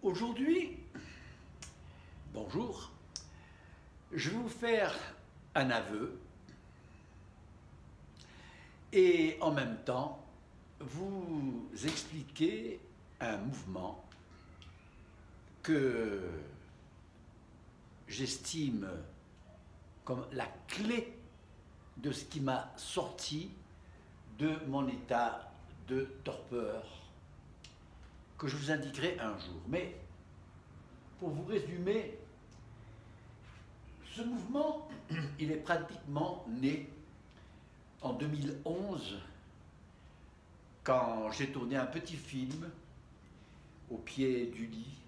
Aujourd'hui, bonjour, je vais vous faire un aveu et en même temps vous expliquer un mouvement que j'estime comme la clé de ce qui m'a sorti de mon état de torpeur que je vous indiquerai un jour. Mais pour vous résumer, ce mouvement, il est pratiquement né en 2011 quand j'ai tourné un petit film au pied du lit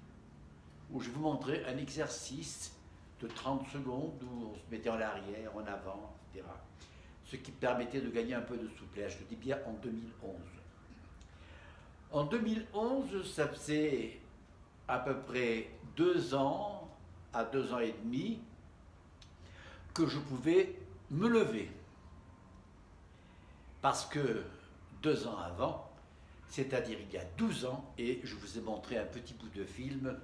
où je vous montrais un exercice de 30 secondes où on se mettait en arrière, en avant, etc. Ce qui permettait de gagner un peu de souplesse. Je dis bien en 2011. En 2011, ça faisait à peu près 2 ans à 2 ans et demi que je pouvais me lever. Parce que 2 ans avant, c'est-à-dire il y a 12 ans, et je vous ai montré un petit bout de film,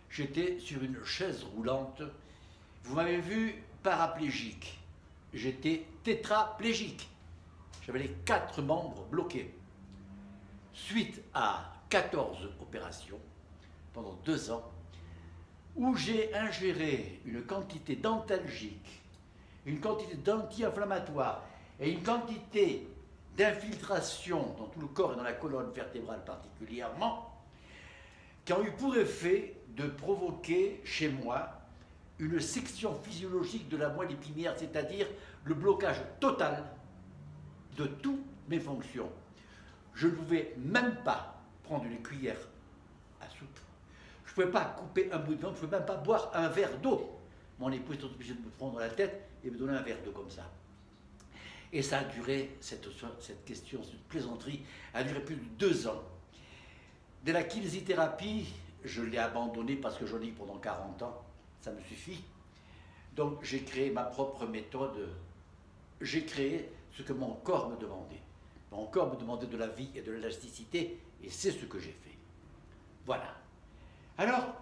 j'étais sur une chaise roulante. Vous m'avez vu paraplégique, j'étais tétraplégique. J'avais les 4 membres bloqués. Suite à 14 opérations pendant 2 ans, où j'ai ingéré une quantité d'antalgiques, une quantité d'anti-inflammatoires et une quantité d'infiltration dans tout le corps et dans la colonne vertébrale particulièrement, qui ont eu pour effet de provoquer chez moi une section physiologique de la moelle épinière, c'est-à-dire le blocage total de toutes mes fonctions. Je ne pouvais même pas prendre une cuillère à soupe. Je ne pouvais pas couper un bout de viande, je ne pouvais même pas boire un verre d'eau. Mon épouse était obligée de me prendre la tête et me donner un verre d'eau comme ça. Et ça a duré, cette question, cette plaisanterie, a duré plus de 2 ans. De la kinésithérapie, je l'ai abandonnée parce que j'en ai eu pendant 40 ans, ça me suffit. Donc j'ai créé ma propre méthode, j'ai créé ce que mon corps me demandait. Mon corps me demandait de la vie et de l'élasticité, et c'est ce que j'ai fait. Voilà. Alors,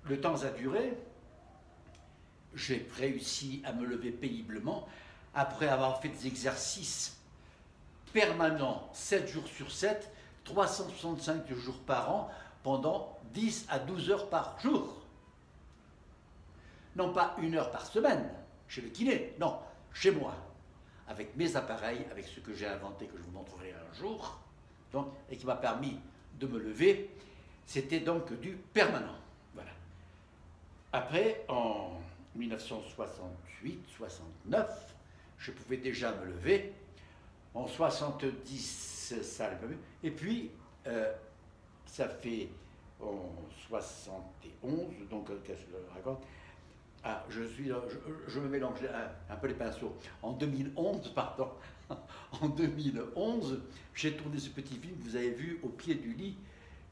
le temps a duré, j'ai réussi à me lever péniblement, après avoir fait des exercices permanents, 7 jours sur 7, 365 jours par an, pendant 10 à 12 heures par jour. Non pas 1 heure par semaine, chez le kiné, non, chez moi. Avec mes appareils, avec ce que j'ai inventé, que je vous montrerai un jour, donc, et qui m'a permis de me lever, c'était donc du permanent. Voilà. Après, en 1968-69, je pouvais déjà me lever. En 70, ça allait pas mieux. Et puis, ça fait en 71, donc qu'est-ce que je raconte? Ah, je me mélange un peu les pinceaux. En 2011, pardon, en 2011, j'ai tourné ce petit film que vous avez vu au pied du lit,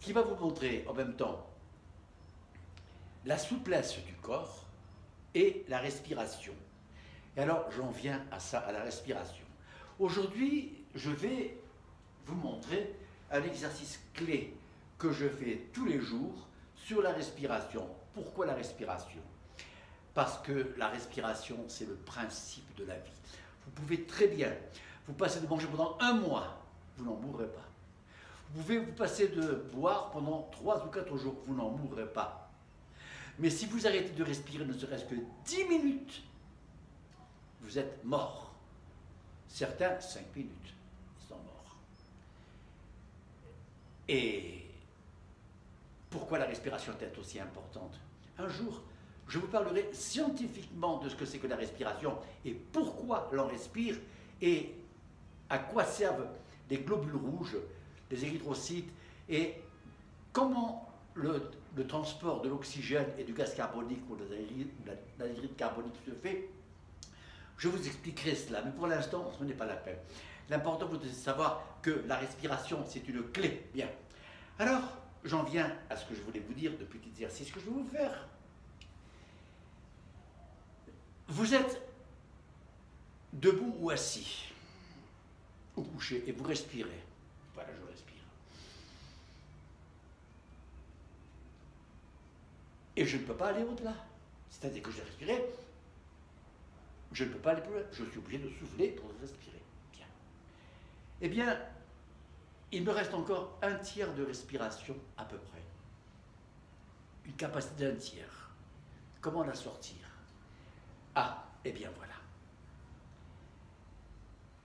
qui va vous montrer en même temps la souplesse du corps et la respiration. Et alors, j'en viens à ça, à la respiration. Aujourd'hui, je vais vous montrer un exercice clé que je fais tous les jours sur la respiration. Pourquoi la respiration? Parce que la respiration, c'est le principe de la vie. Vous pouvez très bien vous passer de manger pendant 1 mois, vous n'en mourrez pas. Vous pouvez vous passer de boire pendant 3 ou 4 jours, vous n'en mourrez pas. Mais si vous arrêtez de respirer ne serait-ce que 10 minutes, vous êtes mort. Certains, 5 minutes, ils sont morts. Et pourquoi la respiration est aussi importante? Un jour, je vous parlerai scientifiquement de ce que c'est que la respiration et pourquoi l'on respire et à quoi servent les globules rouges, les érythrocytes et comment le transport de l'oxygène et du gaz carbonique ou de l'anhydride carbonique se fait. Je vous expliquerai cela, mais pour l'instant, ce n'est pas la peine. L'important, vous devez savoir que la respiration, c'est une clé. Bien. Alors, j'en viens à ce que je voulais vous dire, de petits exercices que je vais vous faire. Vous êtes debout ou assis, ou couché, et vous respirez. Voilà, je respire. Et je ne peux pas aller au-delà. C'est-à-dire que j'ai respiré, je ne peux pas aller plus loin. Je suis obligé de souffler pour respirer. Bien. Eh bien, il me reste encore un tiers de respiration à peu près. Une capacité d'un tiers. Comment la sortir? Ah, eh bien voilà.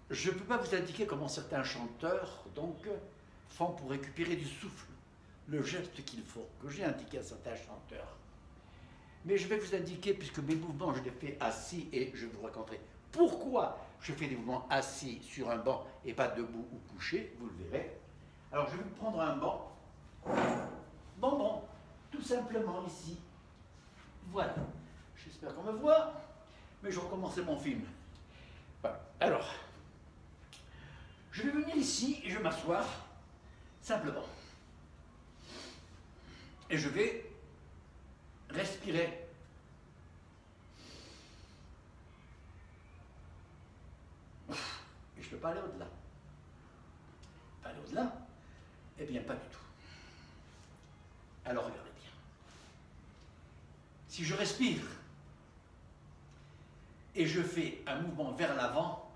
Je ne peux pas vous indiquer comment certains chanteurs, donc, font pour récupérer du souffle, le geste qu'il faut, que j'ai indiqué à certains chanteurs. Mais je vais vous indiquer, puisque mes mouvements, je les fais assis, et je vous raconterai pourquoi je fais des mouvements assis sur un banc et pas debout ou couché, vous le verrez. Alors je vais vous prendre un banc. Bon, tout simplement ici. Voilà. J'espère qu'on me voit, mais je recommencerai mon film. Voilà. Alors, je vais venir ici et je vais m'asseoir, simplement. Et je vais respirer. Et je ne peux pas aller au-delà. Pas aller au-delà? Eh bien, pas du tout. Alors, regardez bien. Si je respire et je fais un mouvement vers l'avant,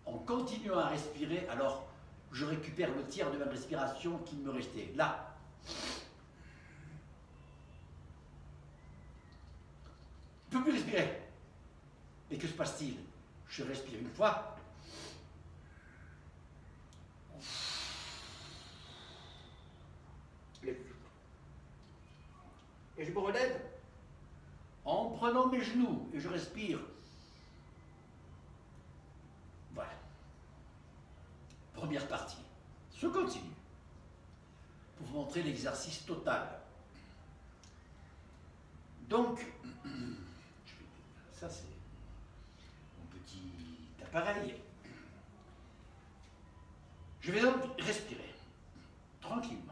en continuant à respirer, alors je récupère le tiers de ma respiration qui me restait. Là. Je ne peux plus respirer. Mais que se passe-t-il? Je respire une fois. Et je me relève en prenant mes genoux et je respire. Voilà. Première partie. Je continue pour vous montrer l'exercice total. Donc, ça c'est mon petit appareil. Je vais donc respirer tranquillement.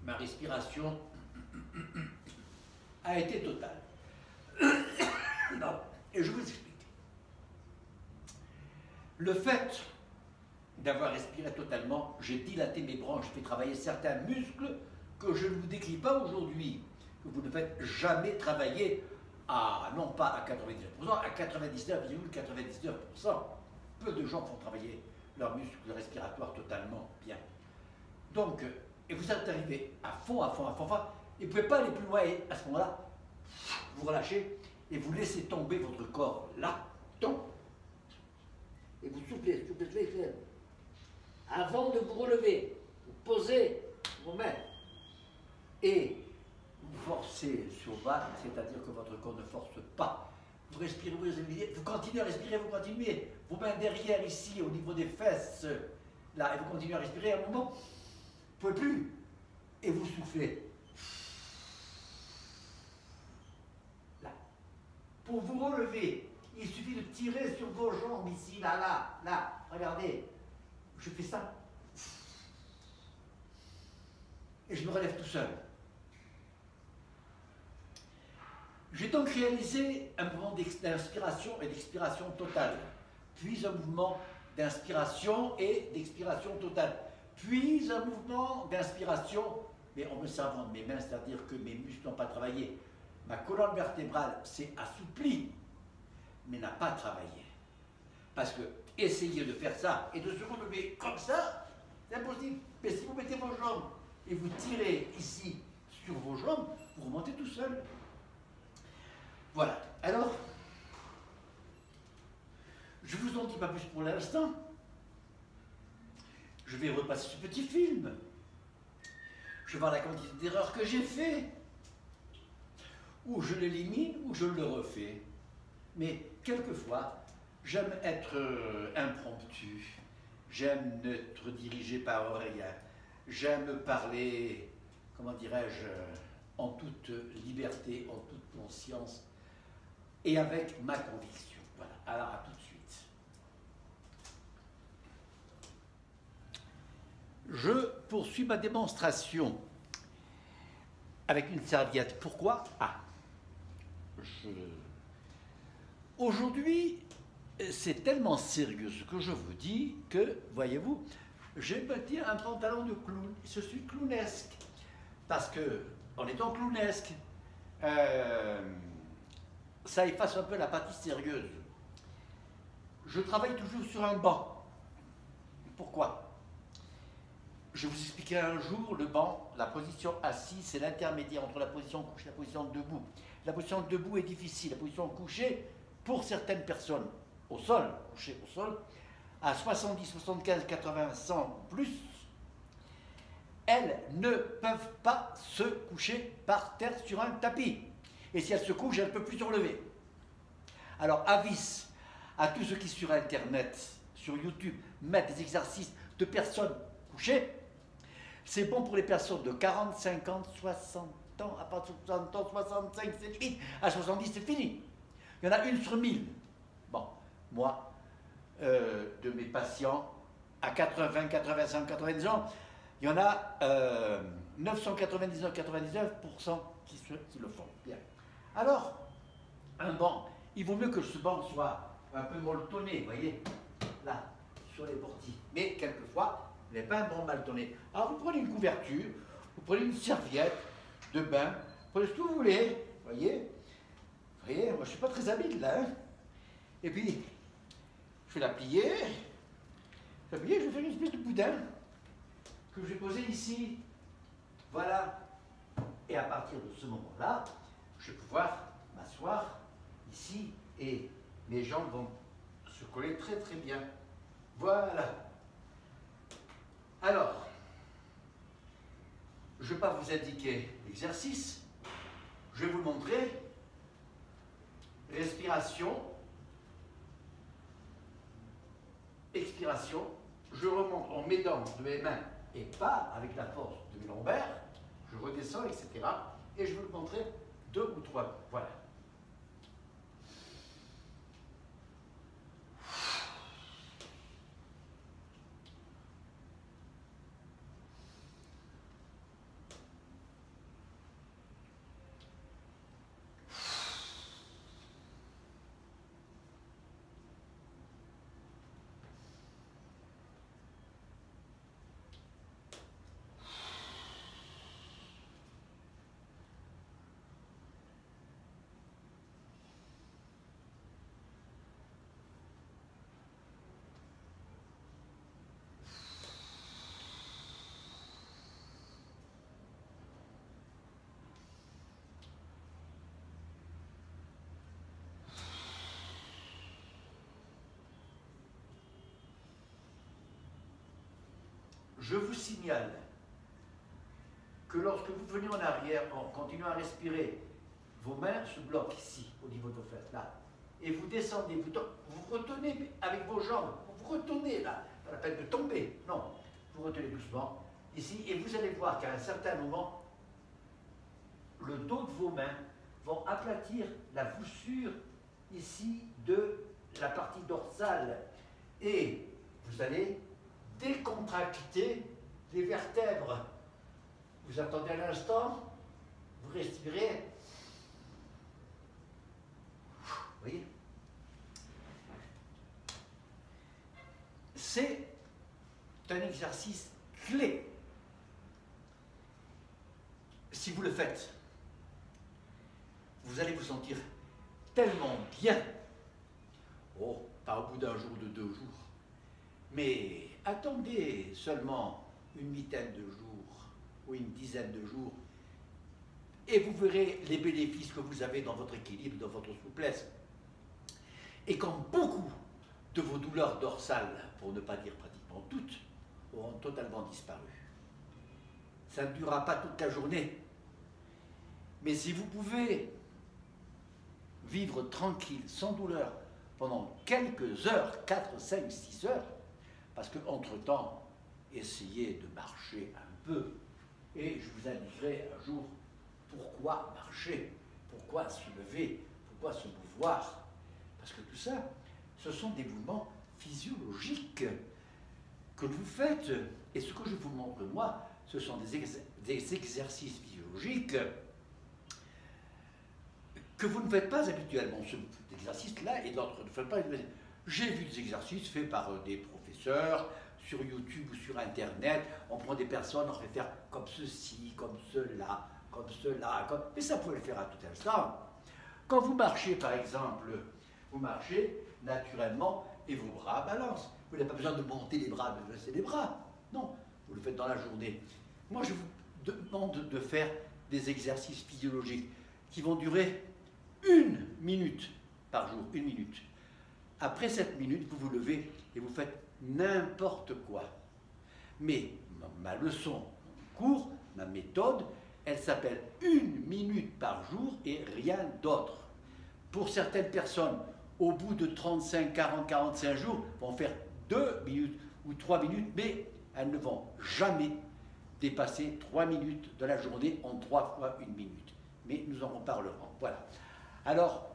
Ma respiration a été totale. Non. Et je vous explique. Le fait d'avoir respiré totalement, j'ai dilaté mes branches, j'ai fait travailler certains muscles que je ne vous décris pas aujourd'hui, que vous ne faites jamais travailler à, non pas à 99%, à 99,99%. Peu de gens font travailler leurs muscles respiratoires totalement bien. Donc, et vous êtes arrivé à fond, et vous ne pouvez pas aller plus loin, et à ce moment-là, vous relâchez et vous laissez tomber votre corps là, tombe, et vous soufflez. Avant de vous relever, vous posez vos mains et vous forcez sur bas, c'est-à-dire que votre corps ne force pas. Vous respirez, vous continuez à respirer, vous continuez. Vos mains derrière ici, au niveau des fesses, là, et vous continuez à respirer. À un moment, vous ne pouvez plus. Et vous soufflez. Là. Pour vous relever, il suffit de tirer sur vos jambes ici, là. Regardez. Je fais ça. Et je me relève tout seul. J'ai donc réalisé un mouvement d'inspiration et d'expiration totale, puis un mouvement d'inspiration et d'expiration totale, puis un mouvement d'inspiration, mais en me servant de mes mains, c'est-à-dire que mes muscles n'ont pas travaillé. Ma colonne vertébrale s'est assouplie, mais n'a pas travaillé. Parce que essayer de faire ça et de se relever comme ça, c'est impossible. Mais si vous mettez vos jambes et vous tirez ici sur vos jambes, vous remontez tout seul. Voilà. Alors, dis pas plus pour l'instant. Je vais repasser ce petit film. Je vais voir la quantité d'erreurs que j'ai fait. Ou je l'élimine, ou je le refais. Mais quelquefois, j'aime être impromptu. J'aime être dirigé par rien. J'aime parler, comment dirais-je, en toute liberté, en toute conscience et avec ma conviction. Voilà, alors à tout de suite. Je poursuis ma démonstration avec une serviette. Pourquoi? Aujourd'hui, c'est tellement sérieux ce que je vous dis que, voyez-vous, j'ai bâti un pantalon de clown. Je suis clownesque. Parce que, en étant clownesque, ça efface un peu la partie sérieuse. Je travaille toujours sur un banc. Pourquoi? Je vous expliquerai un jour, le banc, la position assise, c'est l'intermédiaire entre la position couchée et la position debout. La position debout est difficile. La position couchée, pour certaines personnes, au sol, couchées au sol, à 70, 75, 80, 100 plus, elles ne peuvent pas se coucher par terre sur un tapis. Et si elles se couchent, elles ne peuvent plus se relever. Alors, avis à tous ceux qui sur Internet, sur YouTube, mettent des exercices de personnes couchées, c'est bon pour les personnes de 40, 50, 60 ans, à partir de 60 ans, 65, c'est fini. À 70, c'est fini. Il y en a une sur 1000. Bon, moi, de mes patients, à 80, 85, 90 ans, il y en a 999, 99% qui le font. Bien. Alors, un banc, il vaut mieux que ce banc soit un peu molletonné, vous voyez, là, sur les bords. Mais quelquefois, il n'est pas un banc molletonné. Alors, vous prenez une couverture, vous prenez une serviette de bain, vous prenez ce que vous voulez, vous voyez, moi je ne suis pas très habile là, hein. Et puis, je vais la plier, je vais faire une espèce de boudin que je vais poser ici. Voilà. Et à partir de ce moment-là, je vais pouvoir m'asseoir ici et mes jambes vont se coller très très bien. Voilà. Alors, je ne vais pas vous indiquer l'exercice, je vais vous montrer respiration, expiration, je remonte en m'aidant de mes mains et pas avec la force de mes lombaires, je redescends, etc. Et je vais vous montrer 2 ou 3. Voilà. Je vous signale que lorsque vous venez en arrière, en continuant à respirer, vos mains se bloquent ici, au niveau de vos fesses, là. Et vous descendez, vous retenez avec vos jambes, vous retenez là, pas la peine de tomber, non. Vous retenez doucement, ici, et vous allez voir qu'à un certain moment, le dos de vos mains vont aplatir la voussure ici de la partie dorsale. Et vous allez décontracter les vertèbres. Vous attendez un instant, vous respirez. Vous voyez? C'est un exercice clé. Si vous le faites, vous allez vous sentir tellement bien. Oh, pas au bout d'un jour, de 2 jours. Mais attendez seulement une vingtaine de jours ou une dizaine de jours et vous verrez les bénéfices que vous avez dans votre équilibre, dans votre souplesse. Et comme beaucoup de vos douleurs dorsales, pour ne pas dire pratiquement toutes, auront totalement disparu. Ça ne durera pas toute la journée. Mais si vous pouvez vivre tranquille, sans douleur, pendant quelques heures, 4, 5, 6 heures, parce qu'entre-temps, essayez de marcher un peu, et je vous indiquerai un jour pourquoi marcher, pourquoi se lever, pourquoi se mouvoir. Parce que tout ça, ce sont des mouvements physiologiques que vous faites. Et ce que je vous montre, moi, ce sont des exercices physiologiques que vous ne faites pas habituellement. Cet exercice-là et d'autres ne faites pas. J'ai vu des exercices faits par des professeurs sur YouTube ou sur Internet. On prend des personnes, on fait faire comme ceci, comme cela, comme cela. Mais ça, vous pouvez le faire à tout instant. Quand vous marchez, par exemple, vous marchez naturellement et vos bras balancent. Vous n'avez pas besoin de monter les bras, de baisser les bras. Non, vous le faites dans la journée. Moi, je vous demande de faire des exercices physiologiques qui vont durer 1 minute par jour, 1 minute. Après cette minute, vous vous levez et vous faites n'importe quoi. Mais ma leçon, mon cours, ma méthode, elle s'appelle 1 minute par jour et rien d'autre. Pour certaines personnes, au bout de 35, 40, 45 jours, vont faire 2 minutes ou 3 minutes, mais elles ne vont jamais dépasser 3 minutes de la journée en 3 fois 1 minute. Mais nous en reparlerons. Voilà. Alors,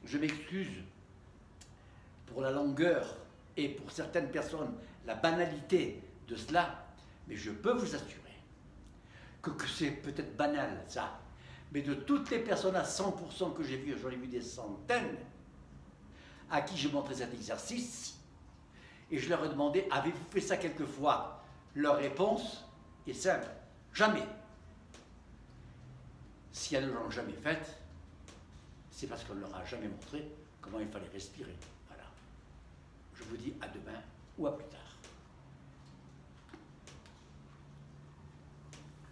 je m'excuse pour la longueur et pour certaines personnes, la banalité de cela, mais je peux vous assurer que c'est peut-être banal, ça, mais de toutes les personnes à 100% que j'ai vues, j'en ai vu des centaines, à qui j'ai montré cet exercice, et je leur ai demandé, avez-vous fait ça quelquefois? Leur réponse est simple, jamais. Si elles ne l'ont jamais fait, c'est parce qu'on ne leur a jamais montré comment il fallait respirer. Voilà. Je vous dis à demain ou à plus tard.